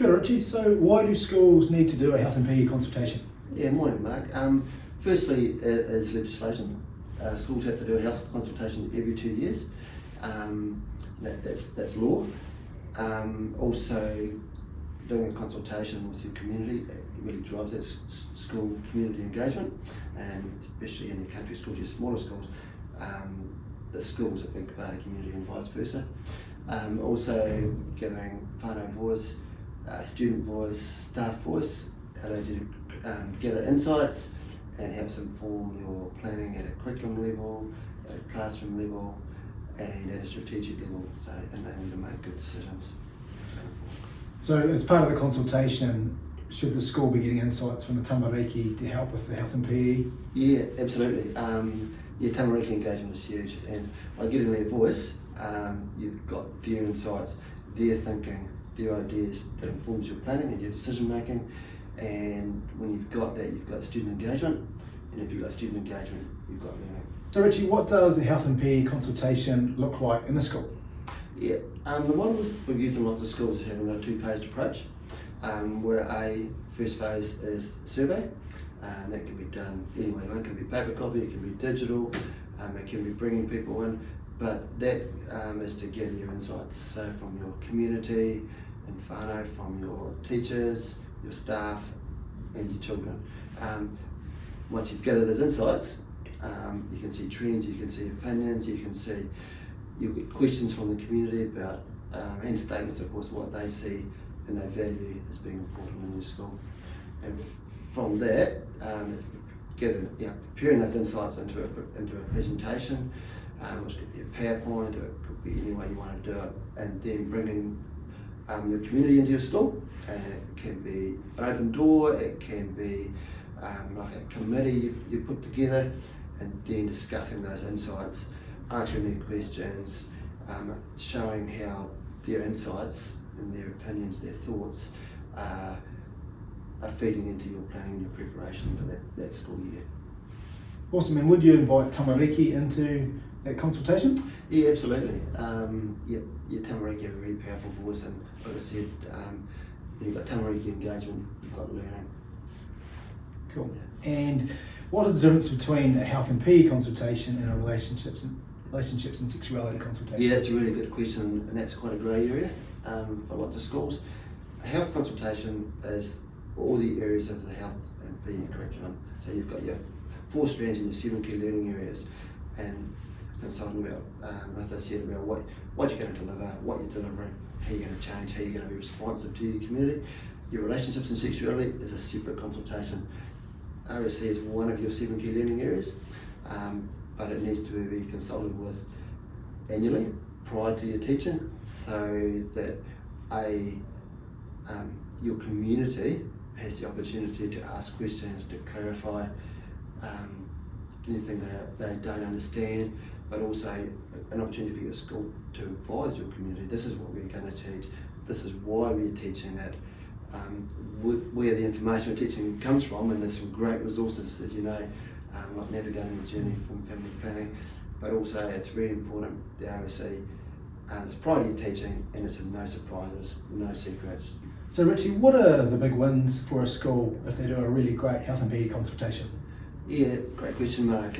Kia ora, Richie. So why do schools need to do a health and PE consultation? Yeah, morning, Mark. Firstly, it is legislation. Schools have to do a health consultation every 2 years. That's law. Also, doing a consultation with your community really drives that school community engagement, and especially in your country schools, your smaller schools, the school's a big part of community and vice versa. Also, gathering whānau voice, student voice, staff voice allows you to gather insights and helps inform your planning at a curriculum level, at a classroom level, and at a strategic level, so enable you to make good decisions. So as part of the consultation, should the school be getting insights from the tamariki to help with the health and PE? Yeah, absolutely. Tamariki engagement is huge, and by getting their voice, you've got their insights, their thinking, their ideas that informs your planning and your decision making. And when you've got that, you've got student engagement, and if you've got student engagement, you've got learning. So Richie, what does a health and PE consultation look like in the school? Yeah, the one we've used in lots of schools is having a two-phased approach, where a first phase is survey. That can be done anyway. It can be paper copy, it can be digital, it can be bringing people in, but that is to gather your insights. So from your community and whānau, from your teachers, your staff and your children. Once you've gathered those insights, you can see trends, you can see opinions, you'll get questions from the community about, and statements of course, what they see and they value as being important in your school. And from that, it's preparing those insights into a presentation, which could be a PowerPoint, or it could be any way you want to do it, and then bringing your community into your school. And it can be an open door, it can be like a committee you put together, and then discussing those insights, answering their questions, showing how their insights and their opinions, their thoughts are feeding into your planning and your preparation for that school year. Awesome, and would you invite tamariki into that consultation? Yeah, absolutely. Your tamariki have a really powerful voice, and like I said, when you've got tamariki engagement, you've got learning. Cool. Yeah. And what is the difference between a health and PE consultation and a relationships and sexuality consultation? Yeah, that's a really good question, and that's quite a grey area for lots of schools. A health consultation is all the areas of the health and PE curriculum. So you've got your 4 strands and your 7 key learning areas, and consulting about, as I said, about what you're going to deliver, what you're delivering, how you're going to change, how you're going to be responsive to your community. Your relationships and sexuality is a separate consultation. RSC is one of your 7 key learning areas, but it needs to be consulted with annually prior to your teaching, so that your community has the opportunity to ask questions, to clarify anything they don't understand, but also an opportunity for your school to advise your community. This is what we're going to teach, this is why we're teaching it, where the information we're teaching comes from, and there's some great resources, as you know, like Navigating the Journey from Family Planning, but also it's very important, the RSC, it's prior to your teaching, and it's no surprises, no secrets. So Richie, what are the big wins for a school if they do a really great health and PE consultation? Yeah, great question, Mark.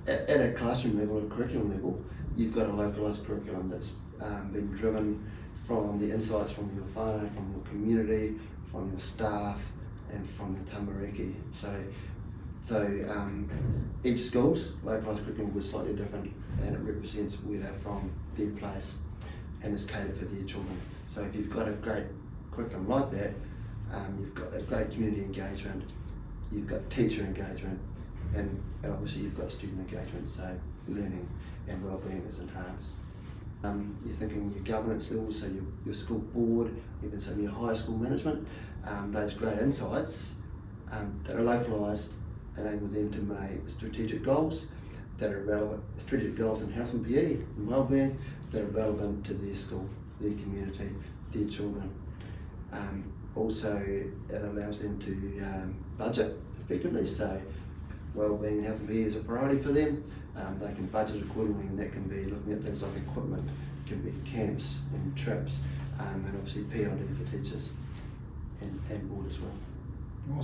At a classroom level, a curriculum level, you've got a localised curriculum that's been driven from the insights from your whānau, from your community, from your staff, and from the tamariki. So each school's localised curriculum was slightly different, and it represents where they're from, their place, and is catered for their children. So if you've got a great curriculum like that, you've got a great community engagement, you've got teacher engagement, and obviously you've got student engagement, so learning and wellbeing is enhanced. You're thinking your governance level, so your school board, even some of your high school management, those great insights that are localised enable them to make strategic goals that are relevant, strategic goals in health and PE and wellbeing that are relevant to their school, their community, their children. Also, it allows them to budget effectively, so wellbeing and health and PE is a priority for them. They can budget accordingly, and that can be looking at things like equipment, it can be camps and trips, and obviously PLD for teachers and board as well.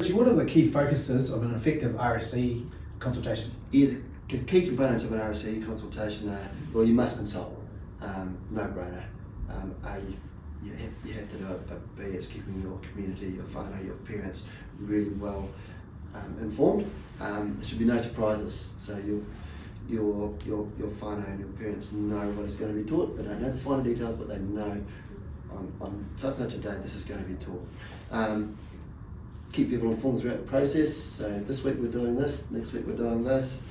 So what are the key focuses of an effective RSE consultation? Yeah, the key components of an RSE consultation are, well, you must consult, no brainer. A, you have to do it, but B, it's keeping your community, your whānau, your parents really well informed. There should be no surprises, so your whānau and your parents know what is going to be taught. They don't know the finer details, but they know on such and such a day this is going to be taught. Keep people informed throughout the process, so this week we're doing this, next week we're doing this,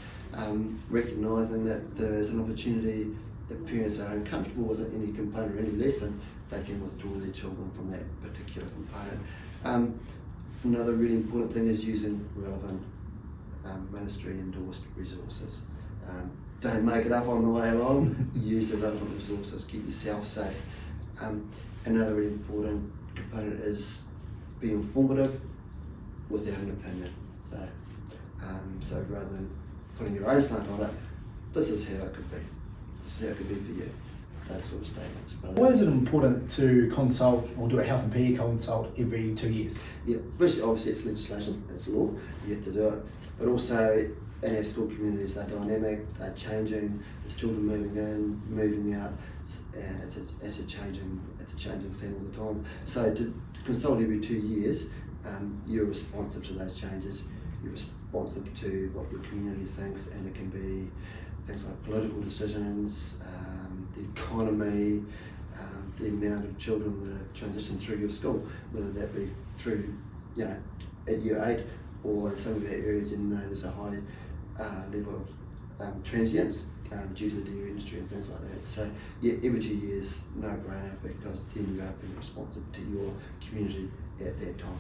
recognising that there's an opportunity if parents are uncomfortable with any component or any lesson, they can withdraw their children from that particular component. Another really important thing is using relevant ministry endorsed resources. Don't make it up on the way along, use the relevant resources, keep yourself safe. Another really important component is be informative without an opinion. So rather than putting your own slant on it, this is how it could be. This is how it could be for you. Those sort of statements. Why is it important to consult or do a health and PE consult every 2 years? Yeah, firstly, obviously it's legislation, it's law, you have to do it. But also in our school communities, they're dynamic, they're changing, there's children moving in, moving out, and it's a changing scene all the time. So to consult every 2 years, you're responsive to those changes, you're responsive to what your community thinks, and it can be things like political decisions, the economy, the amount of children that are transitioning through your school, whether that be through, at year 8, or in some of our areas, there's a high level of transients due to the dairy industry and things like that. So yeah, every 2 years, no brainer, because then you are being responsive to your community at that time.